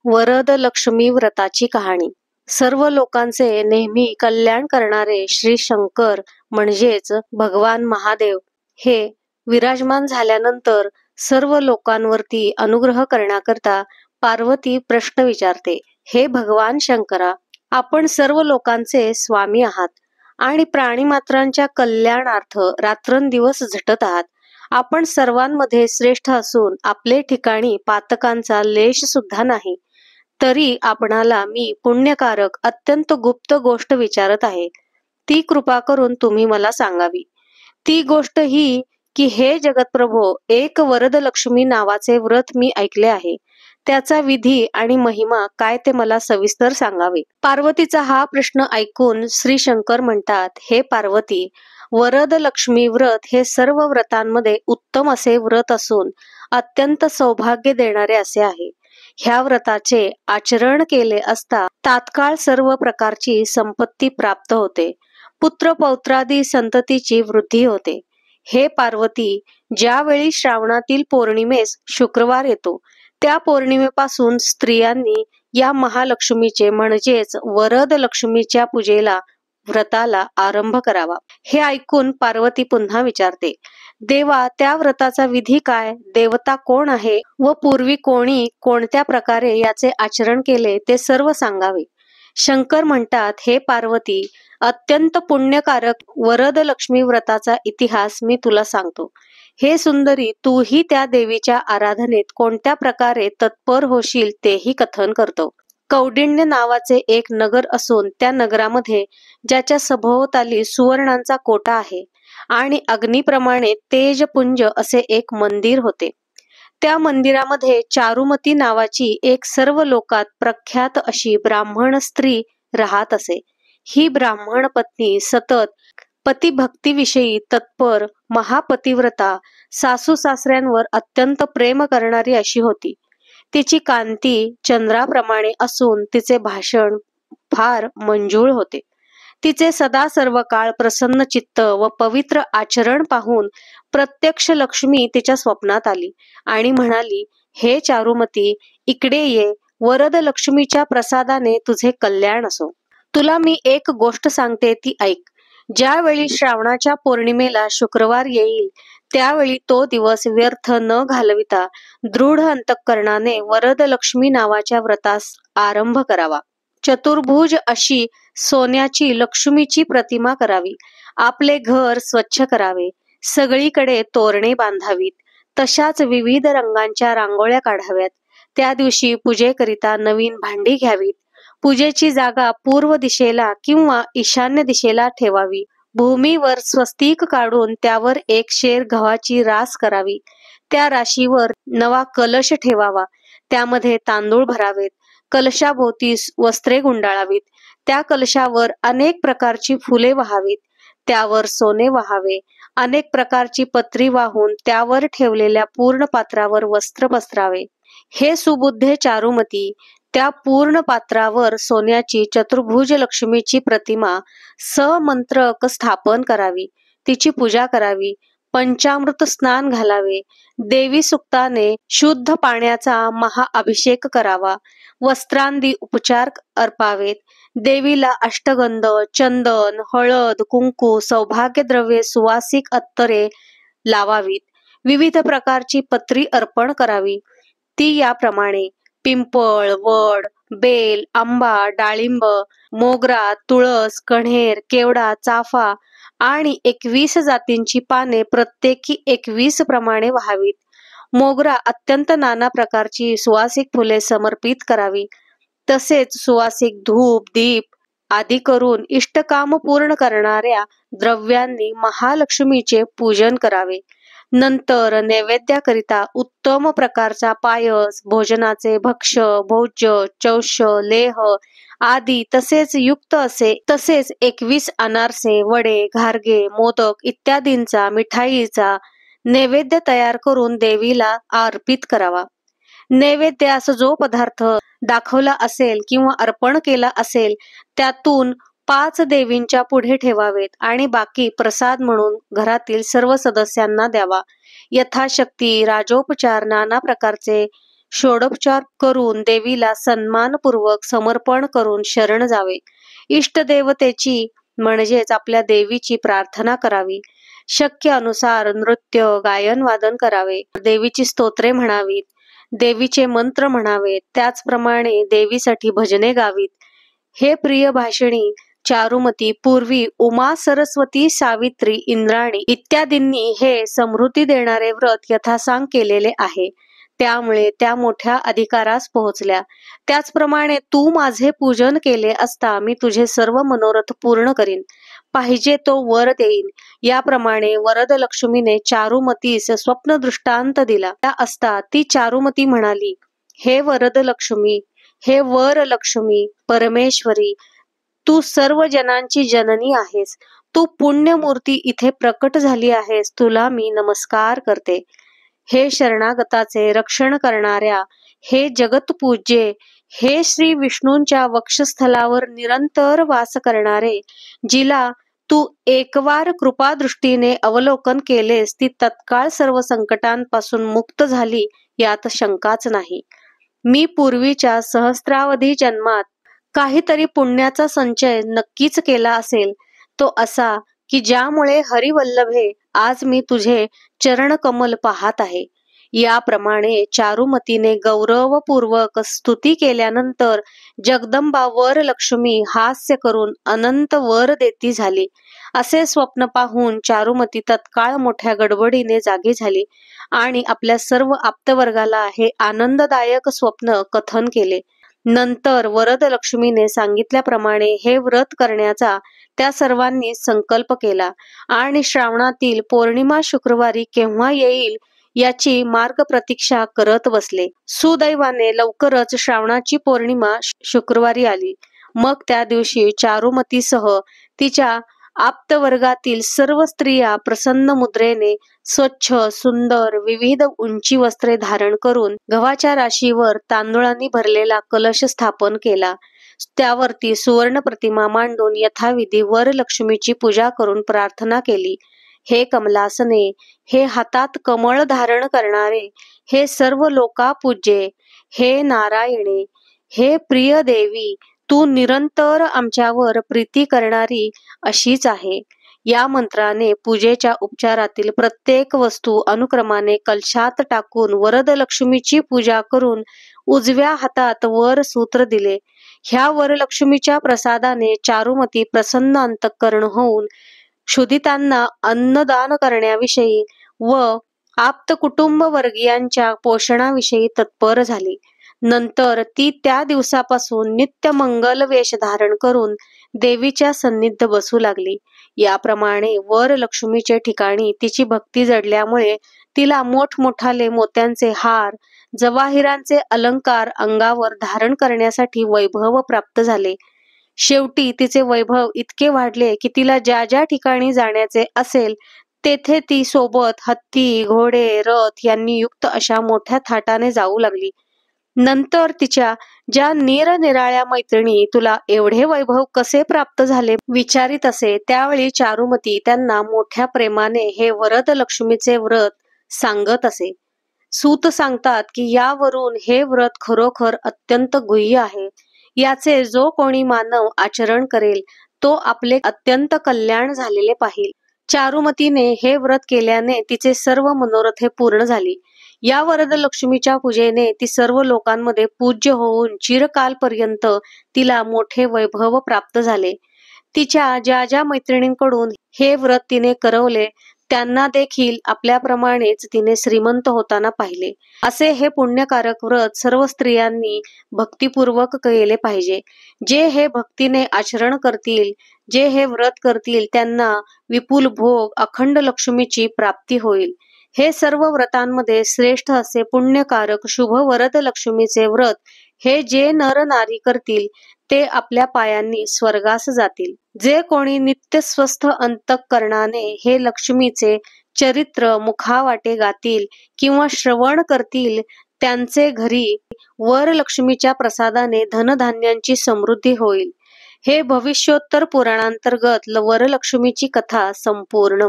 वरद लक्ष्मी व्रताची कहाणी. सर्व लोकांचे नेहमी कल्याण करणारे श्री शंकर म्हणजेच भगवान महादेव हे विराजमान झाल्यानंतर सर्व लोकांवरती अनुग्रह करण्याकरता पार्वती प्रश्न विचारते. हे भगवान शंकरा, आपण सर्व लोकांचे स्वामी आहात आणि प्राणीमात्रांच्या कल्याणार्थ रात्रंदिवस झटत आहात. आपण सर्वांमध्ये श्रेष्ठ असून आपले ठिकाणी पातकांचा लेश सुद्धा नाही. तरी आपणाला मी पुण्यकारक अत्यंत गुप्त गोष्ट विचारत आहे. ती कृपा करून तुम्ही मला सांगावी. ती गोष्ट ही की हे जगतप्रभो, एक वरदलक्ष्मी नावाचे व्रत मी ऐकले आहे. त्याचा विधी आणि महिमा काय ते मला सविस्तर सांगावे. पार्वतीचा हा प्रश्न ऐकून श्री शंकर म्हणतात, हे पार्वती, वरदलक्ष्मी व्रत हे सर्व व्रतांमध्ये उत्तम असे व्रत असून अत्यंत सौभाग्य देणारे असे आहे. ह्या व्रताचे आचरण केले असता तात्काळ सर्व प्रकारची संपत्ती प्राप्त होते. पुत्र पौत्रादी संततीची वृद्धी होते. हे पार्वती, ज्यावेळी श्रावणातील पौर्णिमेस शुक्रवार येतो त्या पौर्णिमेपासून स्त्रियांनी या महालक्ष्मीचे म्हणजेच वरद लक्ष्मीच्या पूजेला व्रताला आरंभ करावा. हे ऐकून पार्वती पुन्हा विचारते, देवा, त्या व्रताचा विधी काय? देवता कोण आहे व पूर्वी कोणी कोणत्या प्रकारे याचे आचरण केले ते सर्व सांगावे. शंकर म्हणतात, हे पार्वती, अत्यंत पुण्यकारक वरदलक्ष्मी व्रताचा इतिहास मी तुला सांगतो. हे सुंदरी, तूही त्या देवीच्या आराधनेत कोणत्या प्रकारे तत्पर होशील तेही कथन करतो. कौंडिण्य नावाचे एक नगर असून त्या नगरामध्ये ज्याच्या सभोवताली सुवर्णांचा कोटा आहे आणि अग्नीप्रमाणे तेजपुंज असे एक मंदिर होते. त्या मंदिरामध्ये चारुमती नावाची एक सर्व लोकात प्रख्यात अशी ब्राह्मण स्त्री राहत असे. ही ब्राह्मण पत्नी सतत पतिभक्तीविषयी तत्पर, महापतिव्रता, सासू सासऱ्यांवर अत्यंत प्रेम करणारी अशी होती. तिची कांती चंद्राप्रमाणे असून तिचे भाषण फार मंजूळ होते. तिचे सदा सर्व काळ प्रसन्न चित्त व पवित्र आचरण पाहून प्रत्यक्ष लक्ष्मी तिच्या स्वप्नात आली आणि म्हणाली, हे चारुमती, इकडे ये. वरद लक्ष्मीच्या प्रसादाने तुझे कल्याण असो. तुला मी एक गोष्ट सांगते ती ऐक. ज्यावेळी श्रावणाच्या पौर्णिमेला शुक्रवार येईल त्यावेळी तो दिवस व्यर्थ न घालविता दृढ अंतःकरणाने वरदलक्ष्मी नावाच्या व्रतास आरंभ करावा. चतुर्भुज अशी सोन्याची लक्ष्मीची प्रतिमा करावी. आपले घर स्वच्छ करावे. सगळीकडे तोरणे बांधावीत. तशाच विविध रंगांच्या रांगोळ्या काढाव्यात. त्या दिवशी पूजेकरिता नवीन भांडी घ्यावीत. पूजेची जागा पूर्व दिशेला किंवा ईशान्य दिशेला ठेवावी. भूमीवर स्वस्तिक काढून त्यावर एक शेर गव्हाची रास करावी. त्या राशीवर नवा कलश ठेवावा. त्यामध्ये तांदूळ भरावेत. कलशाभोवती वस्त्रे गुंडाळावीत. त्या कलशावर अनेक प्रकारची फुले वाहावीत. त्यावर सोने वाहावे. अनेक प्रकारची पत्री वाहून त्यावर ठेवलेल्या पूर्ण पात्रावर वस्त्र पसरावे. हे सुबुद्धे चारुमती, त्या पूर्ण पात्रावर सोन्याची चतुर्भुज लक्ष्मीची प्रतिमा समंत्रक स्थापन करावी. तिची पूजा करावी. पंचामृत स्नान घालावे. देवी सुक्ताने शुद्ध पाण्याचा महाअभिषेक करावा. वस्त्रांदी उपचार अर्पावेत. देवीला अष्टगंध, चंदन, हळद, कुंकू, सौभाग्यद्रव्ये, सुवासिक अत्तरे लावावीत. विविध प्रकारची पत्री अर्पण करावी. ती याप्रमाणे: पिंपळ, वड, बेल, आंबा, डाळिंब, मोगरा, तुळस, कण्हेर, केवडा, चाफा आणि 21 जातींची पाने प्रत्येकी 21 प्रमाणे वाहावीत. मोगरा अत्यंत नाना प्रकारची सुवासिक फुले समर्पित करावी. तसेच सुवासिक धूप, दीप आदी करून इष्टकाम पूर्ण करणाऱ्या द्रव्यांनी महालक्ष्मीचे पूजन करावे. नंतर नैवेद्याकरिता उत्तम प्रकारचा पायस, भोजनाचे भक्ष्य, भोज्य, चौष्य, लेह आदी तसेच युक्त असे 21 अनारसे, वडे, घारगे, मोदक इत्यादींचा मिठाईचा नैवेद्य तयार करून देवीला अर्पित करावा. नैवेद्यास जो पदार्थ दाखवला असेल किंवा अर्पण केला असेल त्यातून 5 देवींच्या पुढे ठेवावेत आणि बाकी प्रसाद म्हणून घरातील सर्व सदस्यांना द्यावा. यथाशक्ती राजोपचार नाना प्रकारचे षोडोपचार करून देवीला सन्मानपूर्वक समर्पण करून शरण जावे. इष्टदेवतेची म्हणजेच आपल्या देवीची प्रार्थना करावी. शक्य अनुसार नृत्य गायन वादन करावे. देवीची स्तोत्रे म्हणावीत, देवीचे मंत्र म्हणावेत. त्याचप्रमाणे देवीसाठी भजने गावीत. हे प्रिय भाषिणी चारुमती, पूर्वी उमा, सरस्वती, सावित्री, इंद्राणी इत्यादींनी हे समृद्धी देणारे व्रत यथासांग केलेले आहे. त्यामुळे त्या मोठ्या अधिकारास पोहोचल्या. त्याचप्रमाणे तू माझे पूजन केले असता मी तुझे सर्व मनोरथ पूर्ण करीन, पाहिजे तो वर देईन. याप्रमाणे वरद लक्ष्मीने चारुमतीस स्वप्न दृष्टांत दिला. त्या असता ती चारुमती म्हणाली, हे वरद लक्ष्मी, हे वर लक्ष्मी, परमेश्वरी, तू सर्व जनांची जननी आहेस. तू पुण्यमूर्ती इथे प्रकट झाली आहेस. तुला मी नमस्कार करते. हे शरणागताचे रक्षण करणाऱ्या, हे जगतपूज्ये, हे श्री विष्णूंच्या वक्षस्थलावर निरंतर वास करणारे, जिला तू एकवार कृपादृष्टीने अवलोकन केलेस ती तत्काळ सर्व संकटांपासून मुक्त झाली, यात शंकाच नाही. मी पूर्वीच्या सहस्रावधी जन्मात काहीतरी पुण्याचा संचय नक्कीच केला असेल, तो असा की ज्यामुळे हरिवल्लभे आज मी तुझे चरणकमल पाहत आहे. याप्रमाणे चारुमतीने गौरवपूर्वक स्तुती केल्यानंतर जगदंबा वर लक्ष्मी हास्य करून अनंत वर देती झाली. असे स्वप्न पाहून चारुमती तत्काळ मोठ्या गडबडीने जागी झाली आणि आपल्या सर्व आप्तवर्गाला हे आनंददायक स्वप्न कथन केले. नंतर वरद लक्ष्मीने सांगितल्याप्रमाणे हे व्रत करण्याचा त्या सर्वांनी संकल्प केला आणि श्रावणातील पौर्णिमा शुक्रवारी केव्हा येईल याची मार्ग प्रतीक्षा करत बसले. सुदैवाने लवकरच श्रावणाची पौर्णिमा शुक्रवारी आली. मग त्या दिवशी चारुमतीसह तिच्या आप्तवर्गातील सर्व स्त्रिया प्रसन्न मुद्रेने स्वच्छ सुंदर विविध उंची वस्त्रे धारण करून गव्हाच्या राशीवर तांदुळांनी भरलेला कलश स्थापन केला. त्यावरती सुवर्ण प्रतिमा मांडून यथाविधी वर लक्ष्मीची पूजा करून प्रार्थना केली. हे कमलासने, हे हातात कमळ धारण करणारे, हे सर्व लोकापूज्ये, हे नारायणे, हे प्रिय देवी, तू निरंतर आमच्यावर प्रीती करणारी अशीच आहे. या मंत्राने पूजेच्या उपचारातील प्रत्येक वस्तू अनुक्रमाने कलशात टाकून वरद लक्ष्मीची पूजा करून उजव्या हातात वर सूत्र दिले. ह्या वरलक्ष्मीच्या प्रसादाने चारुमती प्रसन्न अंतःकरण होऊन क्षुधितांना अन्नदान करण्याविषयी व आप्त कुटुंब वर्गीयांच्या पोषणाविषयी तत्पर झाली. नंतर ती त्या दिवसापासून नित्य मंगल वेश धारण करून देवीच्या सन्निध बसू लागली. याप्रमाणे वर लक्ष्मीचे ठिकाणी तिची भक्ती जडल्यामुळे तिला मोठमोठाले मोत्यांचे हार, जवाहिरांचे अलंकार अंगावर धारण करण्यासाठी वैभव प्राप्त झाले. शेवटी तिचे वैभव इतके वाढले की तिला ज्या ज्या ठिकाणी जाण्याचे असेल तेथे ती सोबत हत्ती, घोडे, रथ यांनी युक्त अशा मोठ्या थाटाने जाऊ लागली. नंतर तिच्या ज्या निरनिराळ्या मैत्रिणी तुला एवढे वैभव कसे प्राप्त झाले विचारित असे, त्यावेळी चारुमती त्यांना मोठ्या प्रेमाने हे वरद लक्ष्मीचे व्रत सांगत असे. सूत सांगतात की यावरून हे व्रत खरोखर अत्यंत गुह्य आहे. याचे जो कोणी मानव आचरण करेल तो आपले अत्यंत कल्याण झालेले पाहिल. चारुमतीने हे व्रत केल्याने तिचे सर्व मनोरथे पूर्ण झाली. या वरद लक्ष्मीच्या पूजेने ती सर्व लोकांमध्ये पूज्य होऊन चिरकालपर्यंत तिला मोठे वैभव प्राप्त झाले. तिच्या ज्या ज्या मैत्रिणींकडून हे व्रत तिने करवले त्यांना देखील आपल्याप्रमाणेच तिने श्रीमंत होताना पाहिले. असे हे पुण्यकारक व्रत सर्व स्त्रियांनी भक्तिपूर्वक केले पाहिजे. जे हे भक्तीने आचरण करतील, जे हे व्रत करतील त्यांना विपुल भोग, अखंड लक्ष्मीची प्राप्ती होईल. हे सर्व व्रतांमध्ये श्रेष्ठ असे पुण्यकारक शुभ वरद लक्ष्मीचे व्रत हे जे नर नारी करतील ते आपल्या पायांनी स्वर्गास जातील. जे कोणी नित्य स्वस्थ अंतःकरणाने हे लक्ष्मीचे चरित्र मुखावाटे गातील किंवा श्रवण करतील त्यांचे घरी वर लक्ष्मीच्या प्रसादाने धनधान्यांची समृद्धी होईल. हे भविष्योत्तर पुराणांतर्गत वरलक्ष्मीची कथा संपूर्ण.